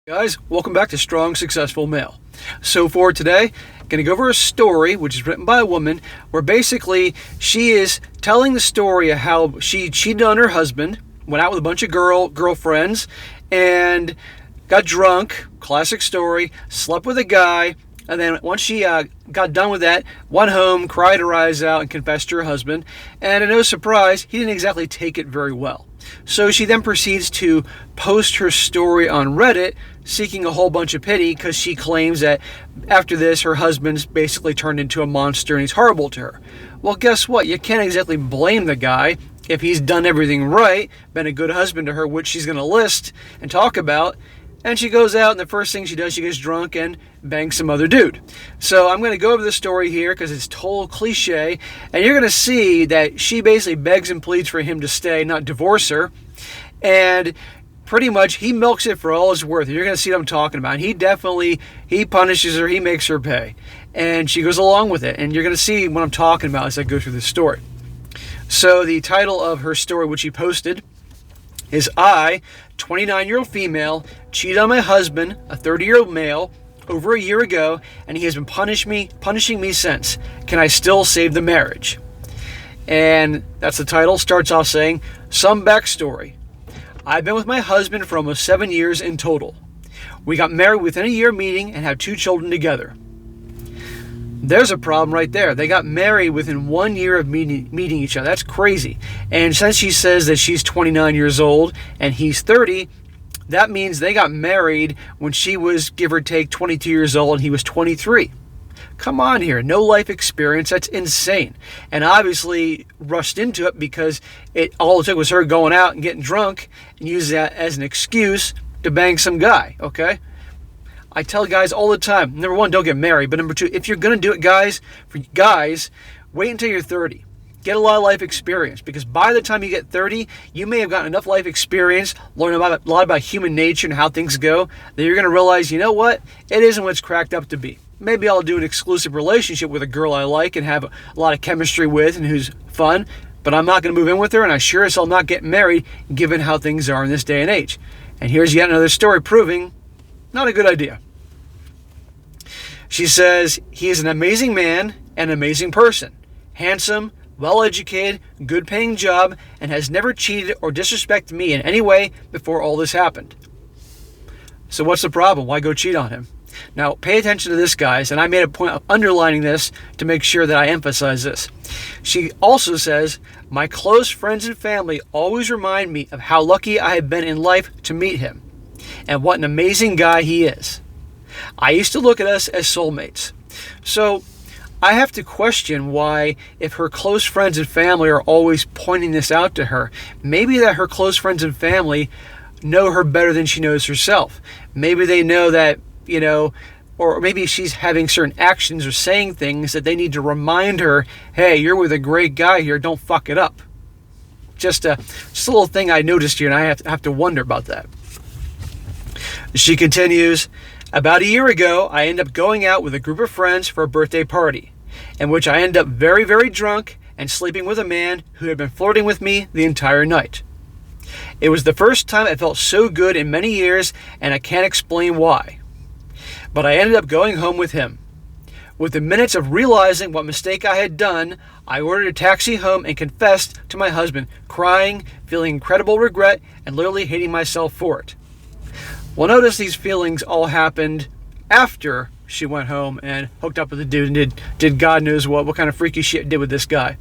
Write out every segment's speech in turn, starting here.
Guys, welcome back to Strong Successful Male. So for today, I'm going to go over a story which is written by a woman where basically she is telling the story of how she cheated on her husband, went out with a bunch of girlfriends, and got drunk, classic story, slept with a guy, and then once she got done with that, went home, cried her eyes out, and confessed to her husband, and to no surprise, he didn't exactly take it very well. So she then proceeds to post her story on Reddit, seeking a whole bunch of pity because she claims that after this, her husband's basically turned into a monster and he's horrible to her. Well, guess what? You can't exactly blame the guy if he's done everything right, been a good husband to her, which she's going to list and talk about. And she goes out, and the first thing she does, she gets drunk and bangs some other dude. So I'm going to go over the story here because it's total cliche, and you're going to see that she basically begs and pleads for him to stay, not divorce her. And pretty much he milks it for all it's worth. You're going to see what I'm talking about. And he punishes her, he makes her pay. And she goes along with it. And you're going to see what I'm talking about as I go through this story. So the title of her story, which she posted, is I, 29-year-old female, cheated on my husband, a 30-year-old male, over a year ago, and he has been punishing me since. Can I still save the marriage? And that's the title. Starts off saying, some backstory. I've been with my husband for almost 7 years in total. We got married within a year of meeting and have 2 children together. There's a problem right there. They got married within 1 year of meeting each other. That's crazy. And since she says that she's 29 years old and he's 30, that means they got married when she was, give or take, 22 years old and he was 23. Come on here. No life experience. That's insane. And obviously rushed into it because all it took was her going out and getting drunk and use that as an excuse to bang some guy, okay? I tell guys all the time, number one, don't get married. But number two, if you're going to do it, guys, wait until you're 30. Get a lot of life experience. Because by the time you get 30, you may have gotten enough life experience, learn a lot about human nature and how things go, that you're going to realize, you know what? It isn't what it's cracked up to be. Maybe I'll do an exclusive relationship with a girl I like and have a lot of chemistry with and who's fun. But I'm not going to move in with her, and I sure as hell not get married given how things are in this day and age. And here's yet another story proving not a good idea. She says, he is an amazing man and an amazing person. Handsome, well-educated, good-paying job, and has never cheated or disrespected me in any way before all this happened. So what's the problem? Why go cheat on him? Now, pay attention to this, guys, and I made a point of underlining this to make sure that I emphasize this. She also says, my close friends and family always remind me of how lucky I have been in life to meet him, and what an amazing guy he is. I used to look at us as soulmates. So I have to question why, if her close friends and family are always pointing this out to her, maybe that her close friends and family know her better than she knows herself. Maybe they know that, or maybe she's having certain actions or saying things that they need to remind her, hey, you're with a great guy here, don't fuck it up. Just a little thing I noticed here, and I have to wonder about that. She continues, about a year ago, I ended up going out with a group of friends for a birthday party, in which I ended up very, very drunk and sleeping with a man who had been flirting with me the entire night. It was the first time I felt so good in many years, and I can't explain why. But I ended up going home with him. Within minutes of realizing what mistake I had done, I ordered a taxi home and confessed to my husband, crying, feeling incredible regret, and literally hating myself for it. Well, notice these feelings all happened after she went home and hooked up with the dude and did God knows what kind of freaky shit did with this guy.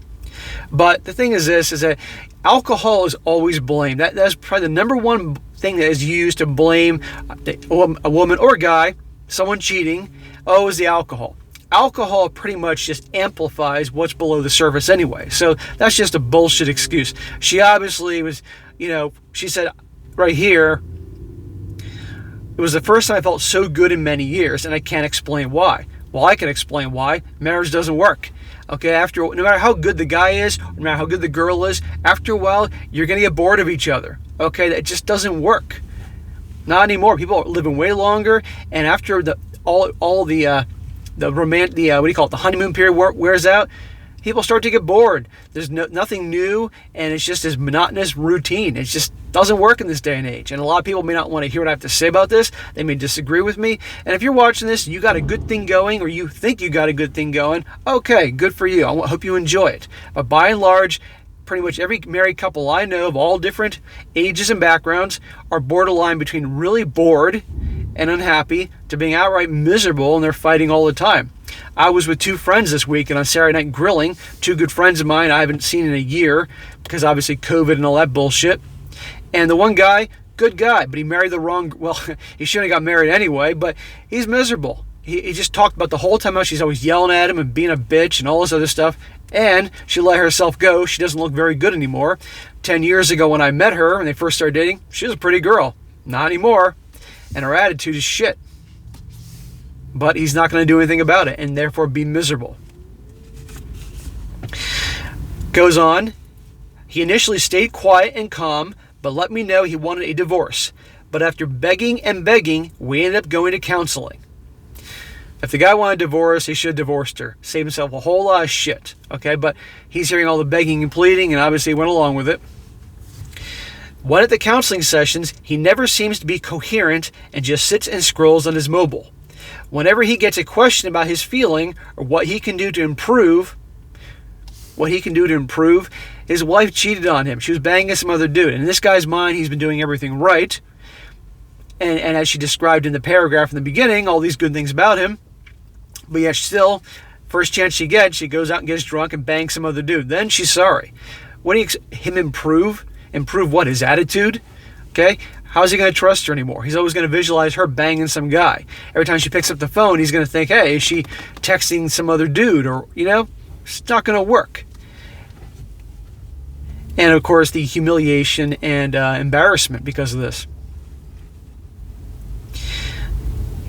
But the thing is this, is that alcohol is always blamed. That's probably the number one thing that is used to blame a woman or a guy, someone cheating, is the alcohol. Alcohol pretty much just amplifies what's below the surface anyway. So that's just a bullshit excuse. She obviously was, she said right here, it was the first time I felt so good in many years, and I can't explain why. Well, I can explain why. Marriage doesn't work. Okay, no matter how good the guy is, no matter how good the girl is, after a while, you're going to get bored of each other. Okay, that just doesn't work. Not anymore. People are living way longer, and after the honeymoon period wears out, people start to get bored. There's nothing new, and it's just this monotonous routine. It just doesn't work in this day and age. And a lot of people may not want to hear what I have to say about this. They may disagree with me. And if you're watching this and you got a good thing going, or you think you got a good thing going, okay, good for you. I hope you enjoy it. But by and large, pretty much every married couple I know of all different ages and backgrounds are borderline between really bored and unhappy to being outright miserable, and they're fighting all the time. I was with two friends this week and on Saturday night grilling, two good friends of mine I haven't seen in a year because obviously COVID and all that bullshit. And the one guy, good guy, but he married the wrong, well, he shouldn't have got married anyway, but he's miserable. He just talked about the whole time how she's always yelling at him and being a bitch and all this other stuff. And she let herself go. She doesn't look very good anymore. 10 years ago when I met her, when they first started dating, she was a pretty girl. Not anymore. And her attitude is shit. But he's not going to do anything about it and therefore be miserable. Goes on. He initially stayed quiet and calm, but let me know he wanted a divorce. But after begging and begging, we ended up going to counseling. If the guy wanted a divorce, he should have divorced her. Saved himself a whole lot of shit. Okay, but he's hearing all the begging and pleading and obviously went along with it. When at the counseling sessions, he never seems to be coherent and just sits and scrolls on his mobile. Whenever he gets a question about his feeling or what he can do to improve, his wife cheated on him. She was banging some other dude. And in this guy's mind, he's been doing everything right. And as she described in the paragraph in the beginning, all these good things about him. But yet still, first chance she gets, she goes out and gets drunk and bangs some other dude. Then she's sorry. When do you him improve? Improve what? His attitude? Okay? How's he going to trust her anymore? He's always going to visualize her banging some guy. Every time she picks up the phone, he's going to think, hey, is she texting some other dude? Or, it's not going to work. And, of course, the humiliation and embarrassment because of this.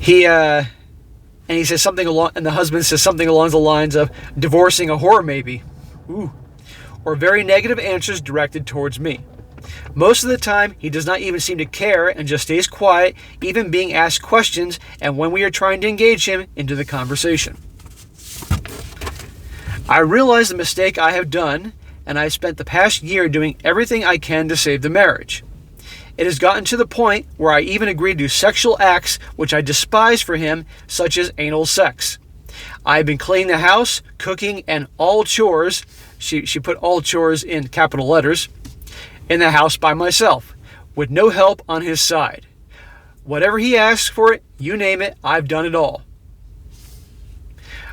And he says something and the husband says something along the lines of divorcing a whore maybe. Ooh. Or very negative answers directed towards me. Most of the time, he does not even seem to care and just stays quiet, even being asked questions and when we are trying to engage him into the conversation. I realize the mistake I have done, and I have spent the past year doing everything I can to save the marriage. It has gotten to the point where I even agreed to do sexual acts which I despise for him, such as anal sex. I have been cleaning the house, cooking, and all chores. She put all chores in capital letters. In the house by myself, with no help on his side. Whatever he asks for it, you name it, I've done it all.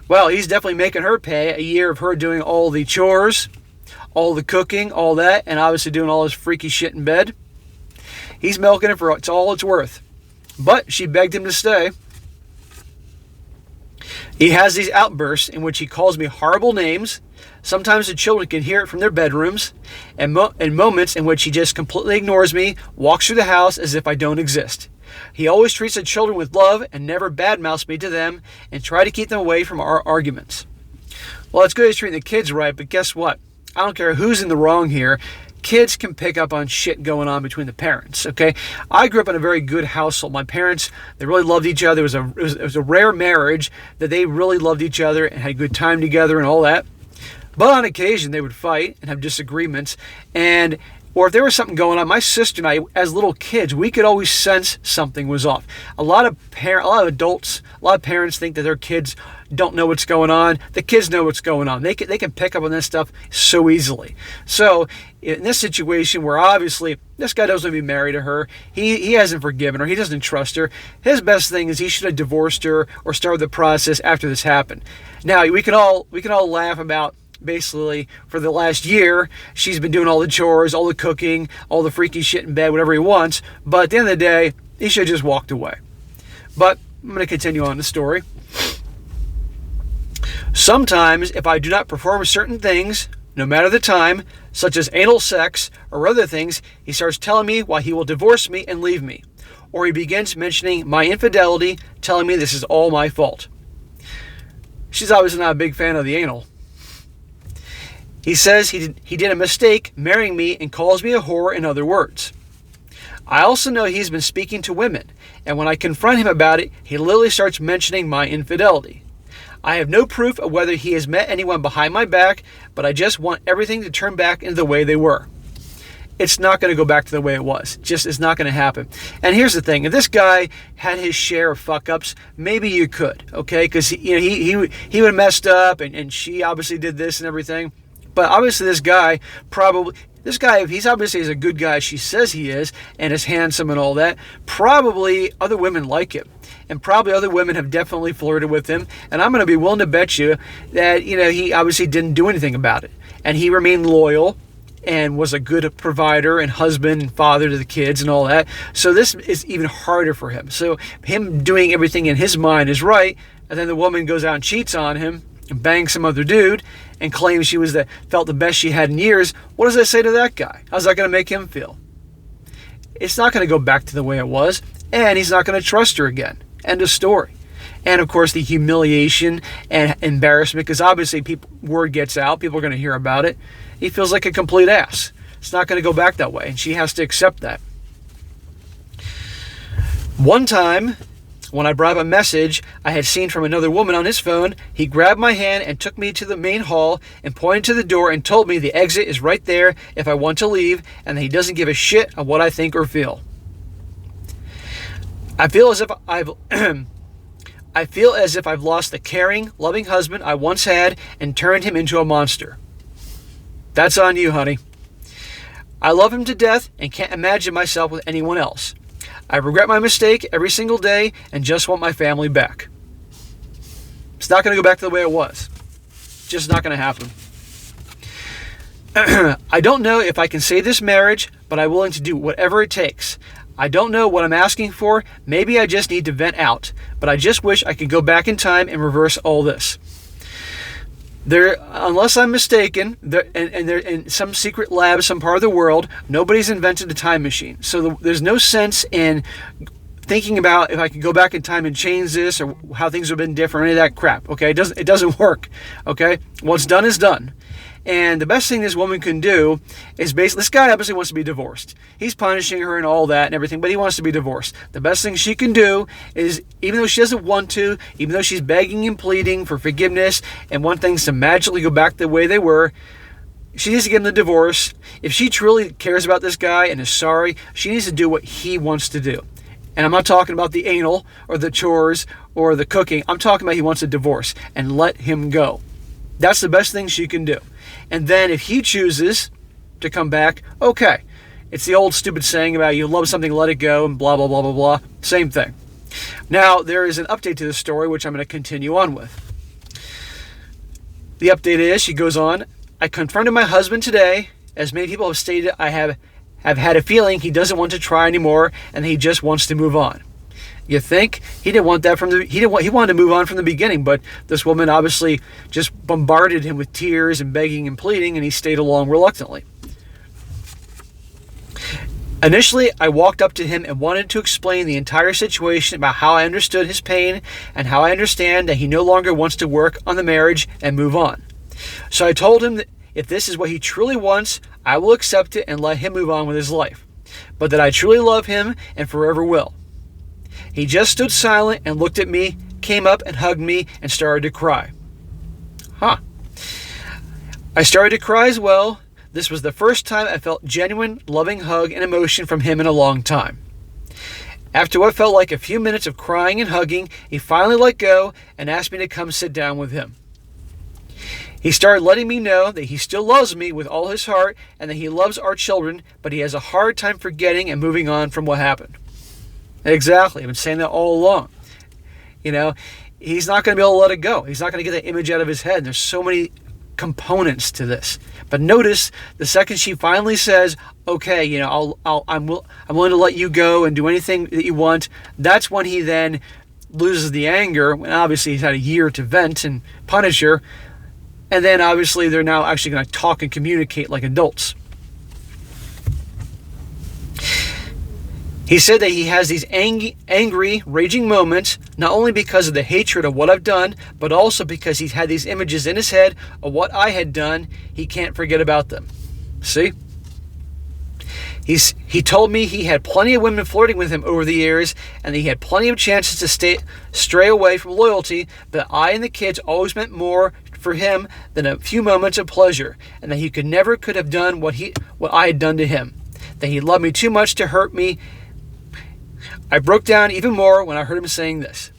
Well, he's definitely making her pay a year of her doing all the chores, all the cooking, all that, and obviously doing all his freaky shit in bed. He's milking it for all it's worth. But she begged him to stay. He has these outbursts in which he calls me horrible names. Sometimes the children can hear it from their bedrooms, and moments in which he just completely ignores me, walks through the house as if I don't exist. He always treats the children with love and never badmouths me to them and try to keep them away from our arguments. Well, it's good he's treating the kids right, but guess what? I don't care who's in the wrong here. Kids can pick up on shit going on between the parents, okay? I grew up in a very good household. My parents, they really loved each other. It was a rare marriage that they really loved each other and had a good time together and all that. But on occasion, they would fight and have disagreements. Or if there was something going on, my sister and I, as little kids, we could always sense something was off. A lot of adults, a lot of parents think that their kids don't know what's going on. The kids know what's going on. They can pick up on this stuff so easily. So in this situation where obviously this guy doesn't want to be married to her, he hasn't forgiven her, he doesn't trust her, his best thing is he should have divorced her or started the process after this happened. Now, we can all laugh about basically for the last year, she's been doing all the chores, all the cooking, all the freaky shit in bed, whatever he wants. But at the end of the day, he should have just walked away. But I'm going to continue on the story. Sometimes, if I do not perform certain things, no matter the time, such as anal sex or other things, he starts telling me why he will divorce me and leave me. Or he begins mentioning my infidelity, telling me this is all my fault. She's obviously not a big fan of the anal. He says he did a mistake marrying me and calls me a whore in other words. I also know he's been speaking to women, and when I confront him about it, he literally starts mentioning my infidelity. I have no proof of whether he has met anyone behind my back, but I just want everything to turn back into the way they were. It's not going to go back to the way it was. Just, it's not going to happen. And here's the thing. If this guy had his share of fuck-ups, maybe you could, okay? Because he would have messed up, and she obviously did this and everything. But obviously this guy, if he's obviously a good guy, she says he is, and is handsome and all that, probably other women like him. And probably other women have definitely flirted with him. And I'm going to be willing to bet you that, he obviously didn't do anything about it. And he remained loyal and was a good provider and husband and father to the kids and all that. So this is even harder for him. So him doing everything in his mind is right, and then the woman goes out and cheats on him and bangs some other dude and claims she felt the best she had in years. What does that say to that guy? How's that going to make him feel? It's not going to go back to the way it was, and he's not going to trust her again. End of story. And of course the humiliation and embarrassment, because obviously word gets out, people are going to hear about it. He feels like a complete ass. It's not going to go back that way, and she has to accept that. One time, when I brought up a message I had seen from another woman on his phone, he grabbed my hand and took me to the main hall and pointed to the door and told me the exit is right there if I want to leave, and that he doesn't give a shit of what I think or feel. I feel as if I've lost the caring, loving husband I once had and turned him into a monster. That's on you, honey. I love him to death and can't imagine myself with anyone else. I regret my mistake every single day and just want my family back. It's not going to go back to the way it was. Just not going to happen. I don't know if I can save this marriage, but I'm willing to do whatever it takes. I don't know what I'm asking for. Maybe I just need to vent out. But I just wish I could go back in time and reverse all this. Unless I'm mistaken, they're in some secret lab, some part of the world, nobody's invented a time machine. So there's no sense in thinking about if I can go back in time and change this or how things have been different, any of that crap. Okay, it doesn't work. Okay, what's done is done. And the best thing this woman can do is basically, this guy obviously wants to be divorced. He's punishing her and all that and everything, but he wants to be divorced. The best thing she can do is, even though she doesn't want to, even though she's begging and pleading for forgiveness and want things to magically go back the way they were, she needs to give him the divorce. If she truly cares about this guy and is sorry, she needs to do what he wants to do. And I'm not talking about the anal or the chores or the cooking. I'm talking about he wants a divorce, and let him go. That's the best thing she can do. And then if he chooses to come back, okay. It's the old stupid saying about you love something, let it go, and blah, blah, blah, blah, blah. Same thing. Now, there is an update to the story, which I'm going to continue on with. The update is, she goes on, I confronted my husband today. As many people have stated, I have had a feeling he doesn't want to try anymore, and he just wants to move on. You think he didn't want that he wanted to move on from the beginning, but this woman obviously just bombarded him with tears and begging and pleading, and he stayed along reluctantly. Initially, I walked up to him and wanted to explain the entire situation about how I understood his pain and how I understand that he no longer wants to work on the marriage and move on. So I told him that if this is what he truly wants, I will accept it and let him move on with his life, but that I truly love him and forever will. He just stood silent and looked at me, came up and hugged me, and started to cry. I started to cry as well. This was the first time I felt genuine, loving hug and emotion from him in a long time. After what felt like a few minutes of crying and hugging, he finally let go and asked me to come sit down with him. He started letting me know that he still loves me with all his heart and that he loves our children, but he has a hard time forgetting and moving on from what happened. Exactly. I've been saying that all along. He's not going to be able to let it go. He's not going to get that image out of his head. There's so many components to this. But notice the second she finally says, okay, I'm willing to let you go and do anything that you want, that's when he then loses the anger. And obviously he's had a year to vent and punish her. And then obviously they're now actually going to talk and communicate like adults. He said that he has these angry, raging moments, not only because of the hatred of what I've done, but also because he's had these images in his head of what I had done. He can't forget about them. See? He told me he had plenty of women flirting with him over the years, and that he had plenty of chances to stray away from loyalty, but I and the kids always meant more for him than a few moments of pleasure, and that he never could have done what I had done to him, that he loved me too much to hurt me. I broke down even more when I heard him saying this.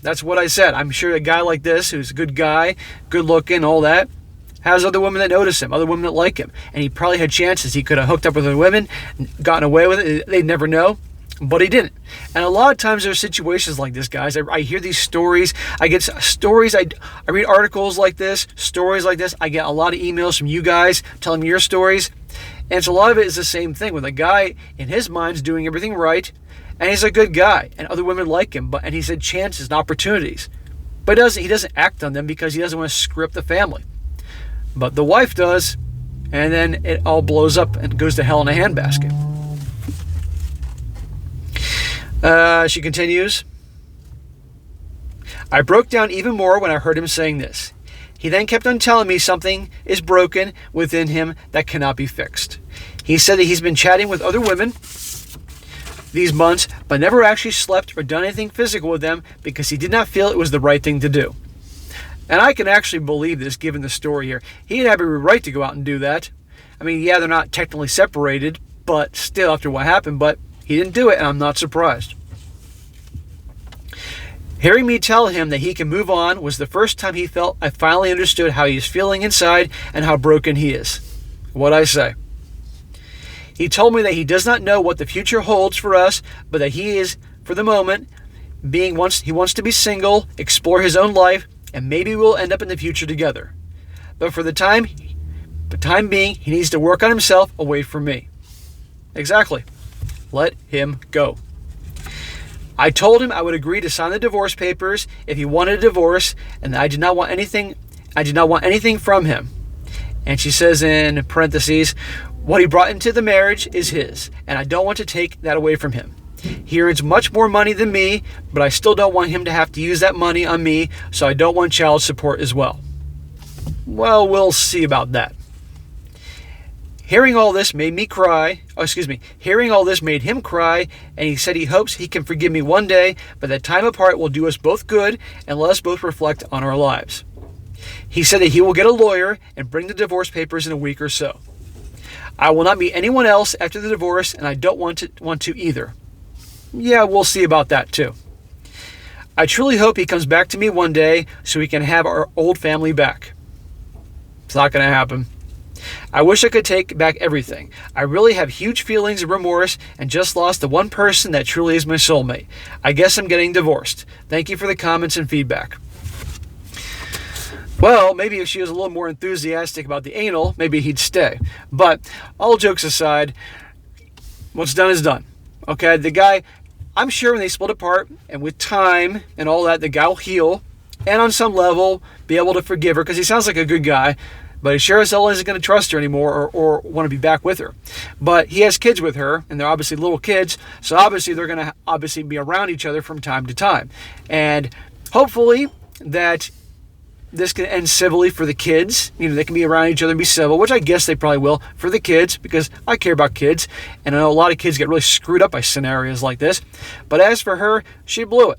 That's what I said. I'm sure a guy like this, who's a good guy, good looking, all that, has other women that notice him, other women that like him. And he probably had chances. He could have hooked up with other women, gotten away with it. They'd never know, but he didn't. And a lot of times there are situations like this, guys. I hear these stories. I get stories. I read articles like this, stories like this. I get a lot of emails from you guys telling me your stories. And so a lot of it is the same thing, with a guy in his mind's doing everything right, and he's a good guy, and other women like him, and he's had chances and opportunities. But he doesn't act on them because he doesn't want to screw up the family. But the wife does, and then it all blows up and goes to hell in a handbasket. She continues, I broke down even more when I heard him saying this. He then kept on telling me something is broken within him that cannot be fixed. He said that he's been chatting with other women these months, but never actually slept or done anything physical with them because he did not feel it was the right thing to do. And I can actually believe this, given the story here. He'd have every right to go out and do that. I mean, yeah, they're not technically separated, but still, after what happened, but he didn't do it, and I'm not surprised. Hearing me tell him that he can move on was the first time he felt I finally understood how he is feeling inside and how broken he is. What'd I say? He told me that he does not know what the future holds for us, but that he is, for the moment, he wants to be single, explore his own life, and maybe we'll end up in the future together. But for the time being, he needs to work on himself away from me. Exactly. Let him go. I told him I would agree to sign the divorce papers if he wanted a divorce, and I did not want anything from him. And she says in parentheses, what he brought into the marriage is his, and I don't want to take that away from him. He earns much more money than me, but I still don't want him to have to use that money on me, so I don't want child support as well. Well, we'll see about that. Hearing all this made him cry, and he said he hopes he can forgive me one day, but that time apart will do us both good and let us both reflect on our lives. He said that he will get a lawyer and bring the divorce papers in a week or so. I will not meet anyone else after the divorce, and I don't want to either. Yeah, we'll see about that too. I truly hope he comes back to me one day so we can have our old family back. It's not going to happen. I wish I could take back everything. I really have huge feelings of remorse and just lost the one person that truly is my soulmate. I guess I'm getting divorced. Thank you for the comments and feedback. Well, maybe if she was a little more enthusiastic about the anal, maybe he'd stay. But all jokes aside, what's done is done. Okay, the guy, I'm sure when they split apart and with time and all that, the guy will heal and on some level be able to forgive her because he sounds like a good guy. But he sure as hell isn't going to trust her anymore or want to be back with her. But he has kids with her, and they're obviously little kids, so obviously they're going to be around each other from time to time. And hopefully that this can end civilly for the kids. You know, they can be around each other and be civil, which I guess they probably will for the kids because I care about kids. And I know a lot of kids get really screwed up by scenarios like this. But as for her, she blew it.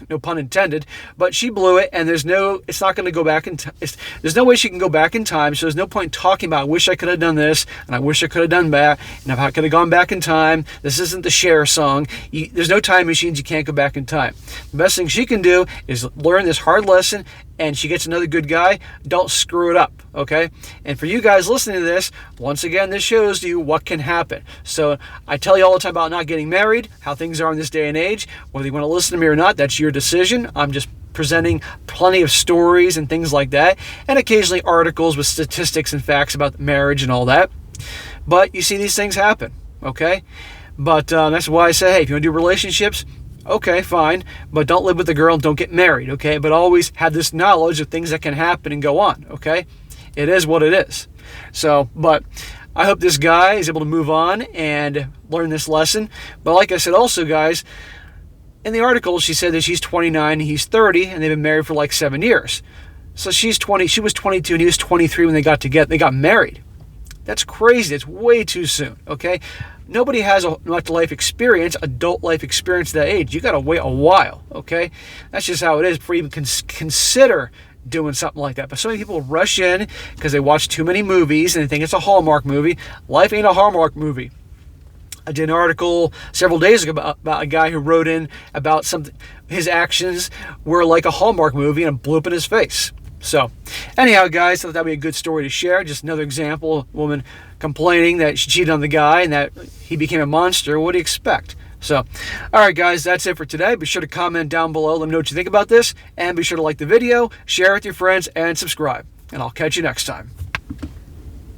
No pun intended, but she blew it, and it's not going to go back in time. There's no way she can go back in time, so there's no point talking about, I wish I could have done this, and I wish I could have done that, and if I could have gone back in time, this isn't the Cher song. There's no time machines, you can't go back in time. The best thing she can do is learn this hard lesson, and she gets another good guy, don't screw it up, okay? And for you guys listening to this, once again, this shows you what can happen. So I tell you all the time about not getting married, how things are in this day and age. Whether you want to listen to me or not, that's your decision. I'm just presenting plenty of stories and things like that, and occasionally articles with statistics and facts about marriage and all that. But you see these things happen, okay? But that's why I say, hey, if you want to do relationships, okay, fine, but don't live with the girl and don't get married, okay? But always have this knowledge of things that can happen and go on, okay? It is what it is. So, but I hope this guy is able to move on and learn this lesson. But like I said also, guys, in the article, she said that she's 29 and he's 30, and they've been married for like 7 years. So she was 22 and he was 23 when they got together. They got married. That's crazy. It's way too soon, okay? Nobody has much life experience, adult life experience at that age. You got to wait a while, okay? That's just how it is before you even consider doing something like that. But so many people rush in because they watch too many movies and they think it's a Hallmark movie. Life ain't a Hallmark movie. I did an article several days ago about a guy who wrote in about something. His actions were like a Hallmark movie and it blew up in his face. So, anyhow, guys, I thought that'd be a good story to share. Just another example: a woman complaining that she cheated on the guy and that he became a monster. What do you expect? So, all right, guys, that's it for today. Be sure to comment down below. Let me know what you think about this. And be sure to like the video, share it with your friends, and subscribe. And I'll catch you next time.